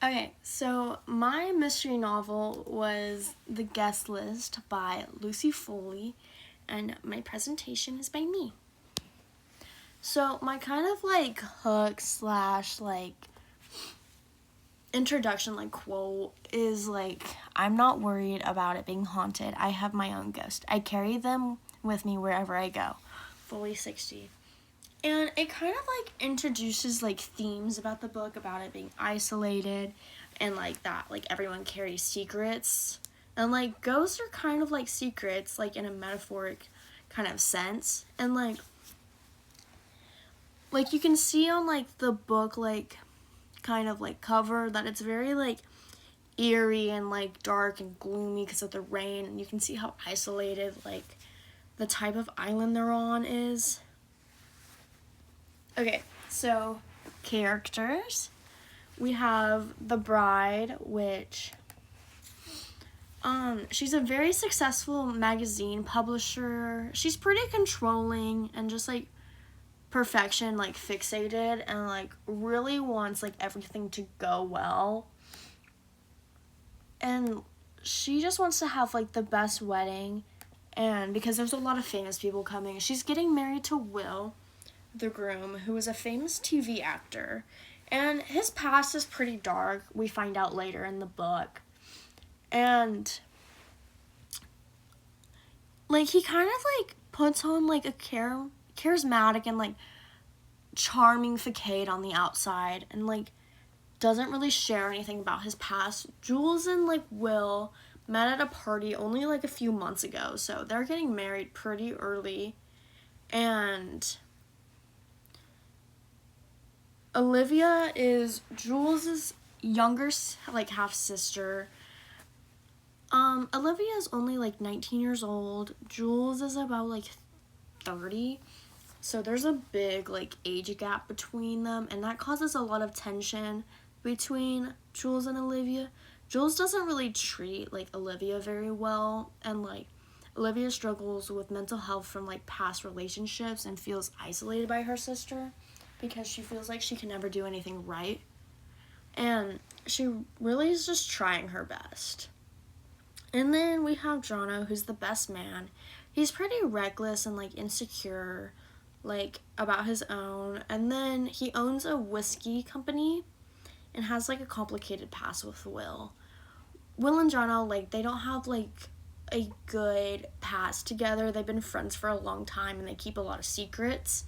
Okay, so my mystery novel was The Guest List by Lucy Foley, and my presentation is by me. So my kind of like hook slash like introduction like quote is like, I'm not worried about it being haunted. I have my own ghost. I carry them with me wherever I go. Fully 60. And it kind of like introduces like themes about the book, about it being isolated and like that like everyone carries secrets. And like ghosts are kind of like secrets, like in a metaphoric kind of sense. And like you can see on like the book like kind of like cover that it's very like eerie and like dark and gloomy because of the rain, and you can see how isolated like the type of island they're on is. Okay, so characters. We have the bride, which she's a very successful magazine publisher. She's pretty controlling and just like perfection like fixated, and like really wants like everything to go well. And she just wants to have like the best wedding, and because there's a lot of famous people coming, she's getting married to Will, the groom, who is a famous TV actor. And his past is pretty dark, we find out later in the book. And like he kind of like puts on like a charismatic and like charming facade on the outside, and like doesn't really share anything about his past. Jules and like Will met at a party only like a few months ago, so they're getting married pretty early. And Olivia is Jules's younger like half sister. Olivia is only like 19 years old. Jules is about like 30. So there's a big like age gap between them, and that causes a lot of tension between Jules and Olivia. Jules doesn't really treat like Olivia very well, and like Olivia struggles with mental health from like past relationships and feels isolated by her sister because she feels like she can never do anything right. And she really is just trying her best. And then we have Jono, who's the best man. He's pretty reckless and like insecure, like about his own. And then he owns a whiskey company and has like a complicated past with Will. Will and Jono, like, they don't have like a good past together. They've been friends for a long time and they keep a lot of secrets.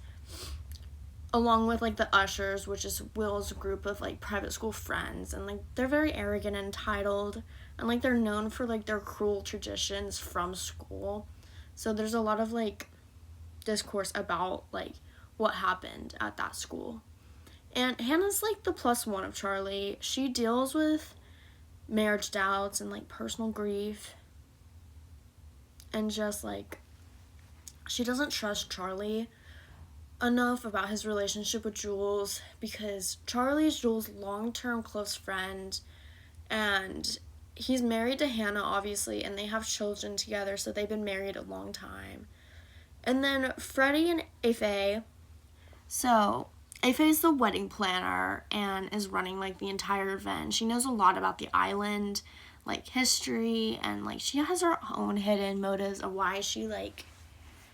Along with like the Ushers, which is Will's group of like private school friends, and like they're very arrogant and entitled, and like they're known for like their cruel traditions from school. So there's a lot of like discourse about like what happened at that school. And Hannah's like the plus one of Charlie. She deals with marriage doubts and like personal grief, and just like she doesn't trust Charlie enough about his relationship with Jules, because Charlie is Jules' long-term close friend, and he's married to Hannah obviously, and they have children together, so they've been married a long time. And then Freddie and Afe. So Afe is the wedding planner and is running like the entire event. She knows a lot about the island, like history, and like she has her own hidden motives of why she like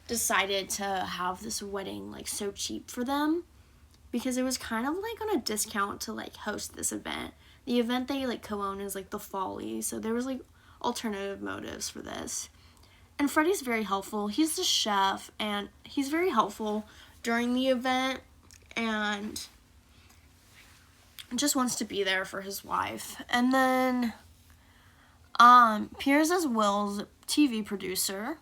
decided to have this wedding like so cheap for them, because it was kind of like on a discount to like host this event. The event they like co-own is like the Folly, so there was like alternative motives for this. And Freddie's very helpful. He's the chef, and he's very helpful during the event, and just wants to be there for his wife. And then Piers is Will's TV producer,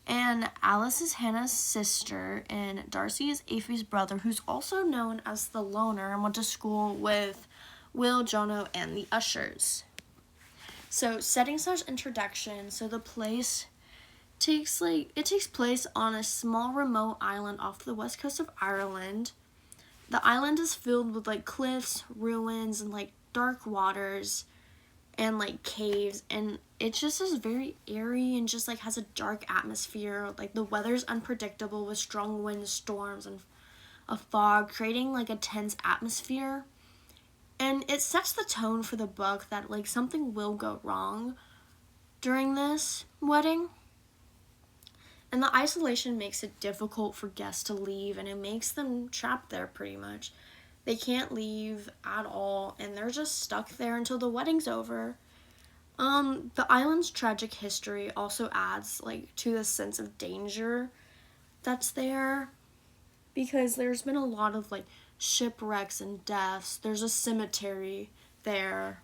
and Alice is Hannah's sister, and Darcy is Afe's brother, who's also known as the loner and went to school with Will, Jono, and the Ushers. So setting slash introduction. So the place takes place on a small remote island off the west coast of Ireland. The island is filled with like cliffs, ruins, and like dark waters and like caves, and it just is very eerie and just like has a dark atmosphere. Like the weather's unpredictable with strong winds, storms, and a fog, creating like a tense atmosphere. And it sets the tone for the book that, like, something will go wrong during this wedding. And the isolation makes it difficult for guests to leave, and it makes them trapped there pretty much. They can't leave at all, and they're just stuck there until the wedding's over. The island's tragic history also adds, like, to the sense of danger that's there, because there's been a lot of, like, shipwrecks and deaths. There's a cemetery there.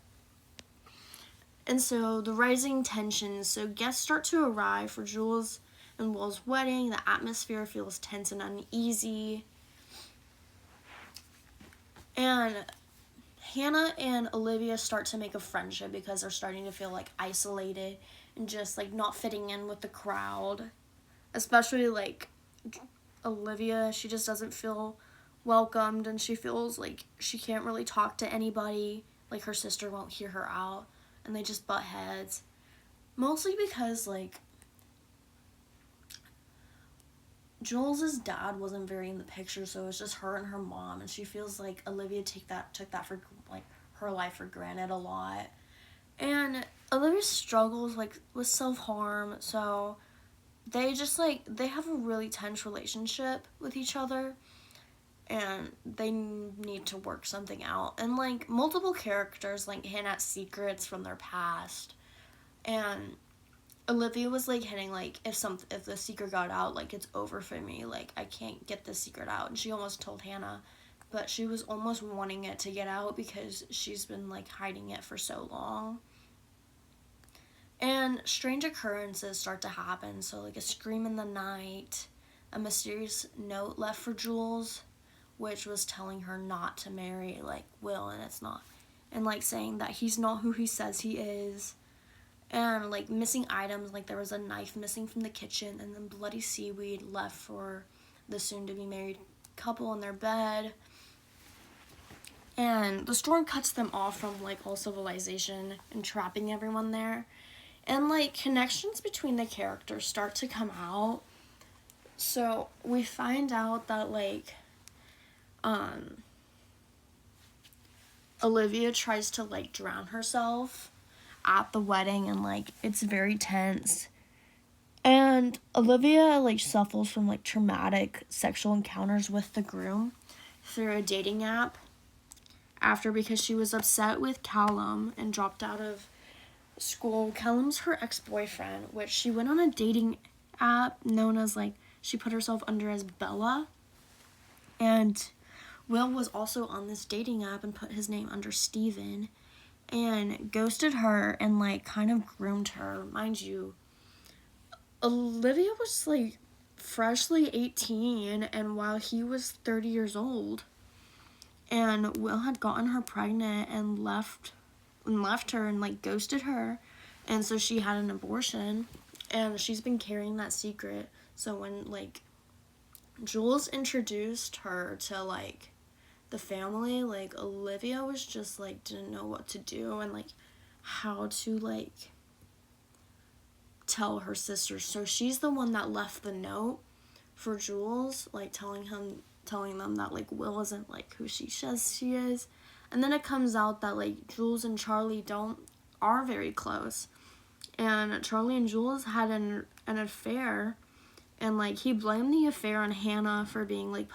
And so the rising tensions, so guests start to arrive for Jules and Will's wedding. The atmosphere feels tense and uneasy. And Hannah and Olivia start to make a friendship because they're starting to feel, like, isolated and just, like, not fitting in with the crowd. Especially, like, Olivia, she just doesn't feel welcomed, and she feels like she can't really talk to anybody. Like, her sister won't hear her out, and they just butt heads. Mostly because, like, Jules' dad wasn't very in the picture, so it was just her and her mom, and she feels like Olivia took that for, like, her life for granted a lot. And Olivia struggles, like, with self-harm, so they just, like, they have a really tense relationship with each other, and they need to work something out. And, like, multiple characters, like, hint at secrets from their past, and Olivia was, like, hinting, like, if the secret got out, like, it's over for me, like, I can't get this secret out. And she almost told Hannah, but she was almost wanting it to get out because she's been, like, hiding it for so long. And strange occurrences start to happen. So, like, a scream in the night, a mysterious note left for Jules, which was telling her not to marry, like, Will, and it's not. And, like, saying that he's not who he says he is. And, like, missing items, like, there was a knife missing from the kitchen, and then bloody seaweed left for the soon-to-be-married couple in their bed. And the storm cuts them off from, like, all civilization and trapping everyone there. And, like, connections between the characters start to come out. So we find out that, like, Olivia tries to, like, drown herself at the wedding, and, like, it's very tense. And Olivia, like, suffers from, like, traumatic sexual encounters with the groom through a dating app because she was upset with Callum and dropped out of school. Callum's her ex-boyfriend, which she went on a dating app known as, like, she put herself under as Bella. And Will was also on this dating app and put his name under Steven and ghosted her and, like, kind of groomed her. Mind you, Olivia was, like, freshly 18, and while he was 30 years old. And Will had gotten her pregnant and left her and, like, ghosted her. And so she had an abortion, and she's been carrying that secret. So when, like, Jules introduced her to, like, the family, like, Olivia was just, like, didn't know what to do and, like, how to, like, tell her sister. So she's the one that left the note for Jules, like, telling them that, like, Will isn't, like, who she says she is. And then it comes out that, like, Jules and Charlie are very close. And Charlie and Jules had an affair, and, like, he blamed the affair on Hannah for being, like,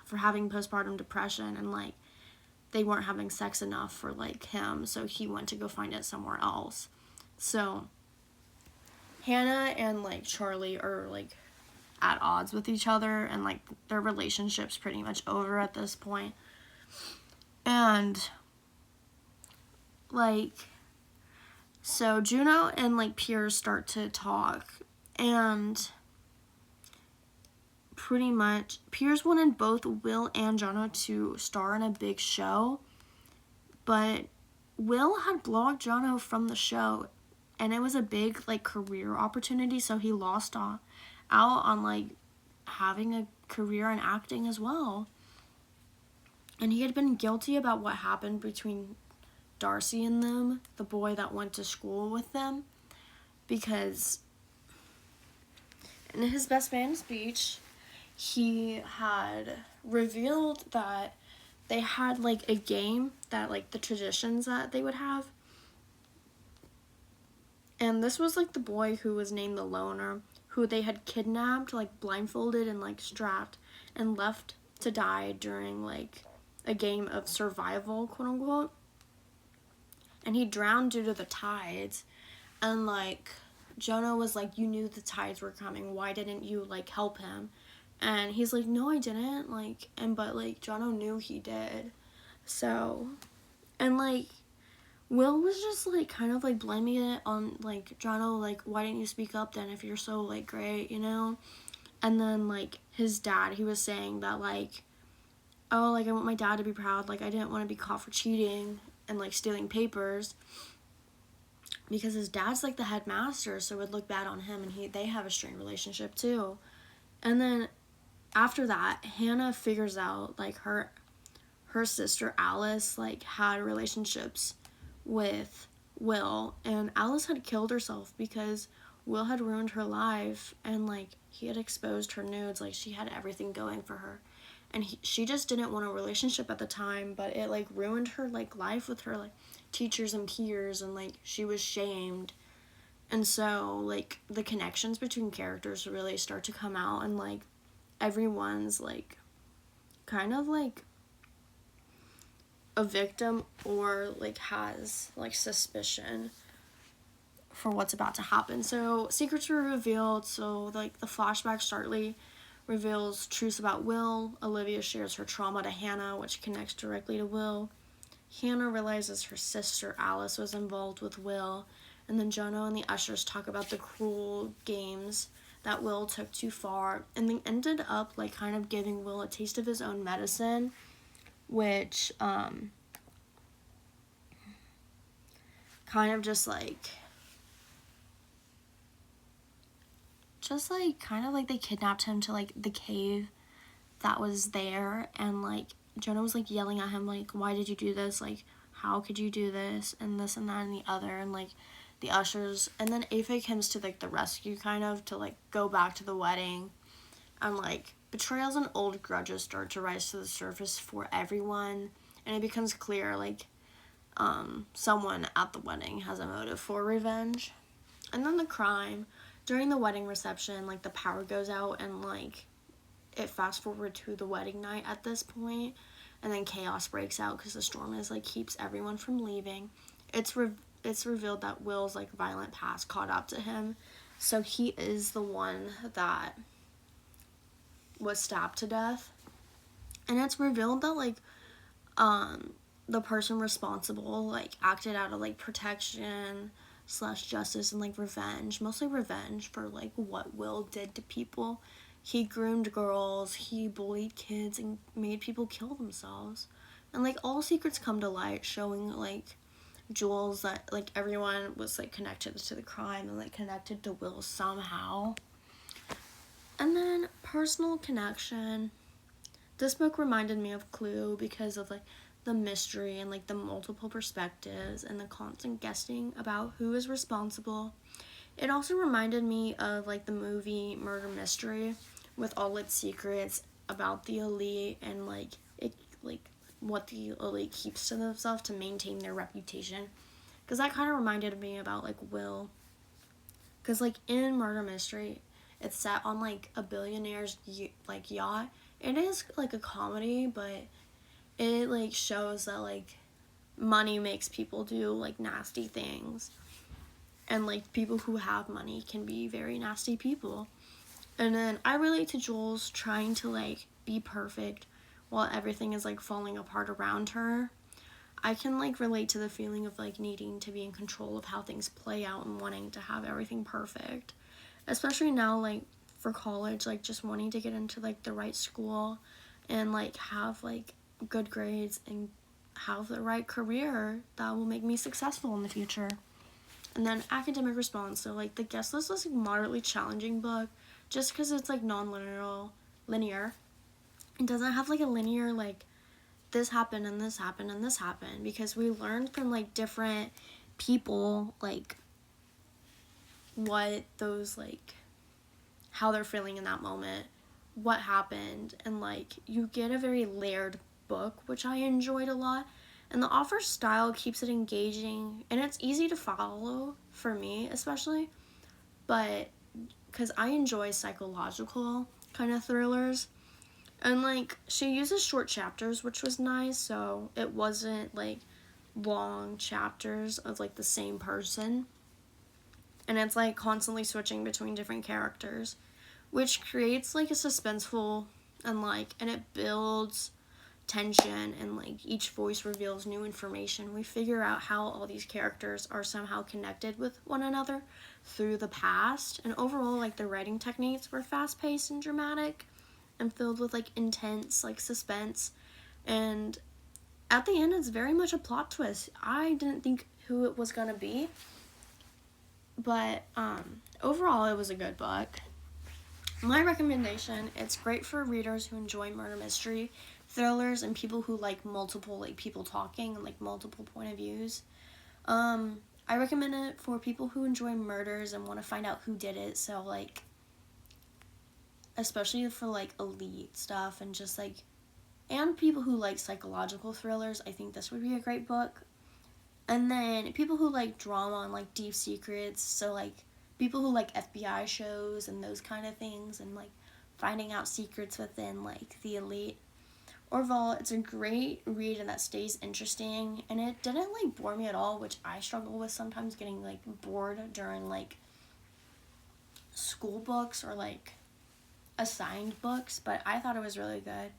for having postpartum depression, and, like, they weren't having sex enough for, like, him, so he went to go find it somewhere else. So Hannah and, like, Charlie are, like, at odds with each other, and, like, their relationship's pretty much over at this point. And, like, so Juno and, like, Piers start to talk, and pretty much Piers wanted both Will and Jono to star in a big show, but Will had blocked Jono from the show, and it was a big, like, career opportunity, so he lost out on, like, having a career in acting as well. And he had been guilty about what happened between Darcy and them, the boy that went to school with them, because in his best man speech, he had revealed that they had like a game that like the traditions that they would have. And this was like the boy who was named the Loner, who they had kidnapped, like blindfolded and like strapped and left to die during like a game of survival, quote unquote. And he drowned due to the tides. And like Jonah was like, you knew the tides were coming, why didn't you like help him? And he's like, no, I didn't. Like, and but like Jonah knew he did. So, and like Will was just like kind of like blaming it on like Jono, like, why didn't you speak up then if you're so like great, you know? And then like his dad, he was saying that like, oh, like I want my dad to be proud, like I didn't want to be caught for cheating and like stealing papers, because his dad's like the headmaster, so it would look bad on him, and they have a strained relationship too. And then after that, Hannah figures out like her sister Alice like had relationships with Will, and Alice had killed herself because Will had ruined her life, and like he had exposed her nudes, like she had everything going for her, and she just didn't want a relationship at the time, but it like ruined her like life with her like teachers and peers, and like she was shamed. And so like the connections between characters really start to come out, and like everyone's like kind of like a victim or like has like suspicion for what's about to happen. So secrets were revealed. So like the flashback shortly reveals truths about Will. Olivia shares her trauma to Hannah, which connects directly to Will. Hannah realizes her sister Alice was involved with Will, and then Jono and the ushers talk about the cruel games that Will took too far, and they ended up like kind of giving Will a taste of his own medicine, which kind of just like kind of like they kidnapped him to like the cave that was there, and like Jonah was like yelling at him like, why did you do this, like how could you do this, and this and that and the other, and like the ushers, and then Aphek comes to like the rescue kind of to like go back to the wedding, and like betrayals and old grudges start to rise to the surface for everyone, and it becomes clear like someone at the wedding has a motive for revenge. And then the crime during the wedding reception, like the power goes out, and like it fast forward to the wedding night at this point, and then chaos breaks out because the storm is like keeps everyone from leaving. It's revealed that Will's like violent past caught up to him, so he is the one that was stabbed to death. And it's revealed that like the person responsible like acted out of like protection / justice and like revenge, mostly revenge for like what Will did to people. He groomed girls, he bullied kids, and made people kill themselves. And like all secrets come to light, showing like jewels that like everyone was like connected to the crime and like connected to Will somehow. And then personal connection. This book reminded me of Clue because of like the mystery and like the multiple perspectives and the constant guessing about who is responsible. It also reminded me of like the movie Murder Mystery with all its secrets about the elite and like it like what the elite keeps to themselves to maintain their reputation. Because that kind of reminded me about like Will. Because like in Murder Mystery, it's set on like a billionaire's like yacht. It is like a comedy, but it like shows that like money makes people do like nasty things, and like people who have money can be very nasty people. And then I relate to Jules trying to like be perfect while everything is like falling apart around her. I can like relate to the feeling of like needing to be in control of how things play out and wanting to have everything perfect, especially now like for college, like just wanting to get into like the right school and like have like good grades and have the right career that will make me successful in the future. And then academic response. So like the guest list was a moderately challenging book just because it's like linear. It doesn't have like a linear like this happened and this happened and this happened, because we learned from like different people like what those like how they're feeling in that moment, what happened, and like you get a very layered book, which I enjoyed a lot. And the author's style keeps it engaging, and it's easy to follow for me, especially. But because I enjoy psychological kind of thrillers, and like she uses short chapters, which was nice, so it wasn't like long chapters of like the same person. And it's like constantly switching between different characters, which creates like a suspenseful and it builds tension, and like each voice reveals new information. We figure out how all these characters are somehow connected with one another through the past. And overall, like the writing techniques were fast paced and dramatic and filled with like intense like suspense. And at the end, it's very much a plot twist. I didn't think who it was gonna be, but overall it was a good book. My recommendation, it's great for readers who enjoy murder mystery thrillers and people who like multiple like people talking and like multiple point of views. I recommend it for people who enjoy murders and want to find out who did it, so like especially for like elite stuff, and just like and people who like psychological thrillers. I think this would be a great book. And then people who like drama and like deep secrets, so like people who like FBI shows and those kind of things, and like finding out secrets within like the elite. Overall, it's a great read and that stays interesting, and it didn't like bore me at all, which I struggle with sometimes, getting like bored during like school books or like assigned books, but I thought it was really good.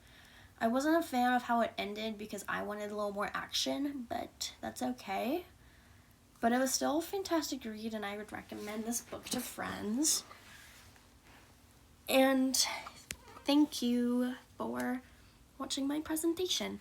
I wasn't a fan of how it ended because I wanted a little more action, but that's okay. But it was still a fantastic read, and I would recommend this book to friends. And thank you for watching my presentation.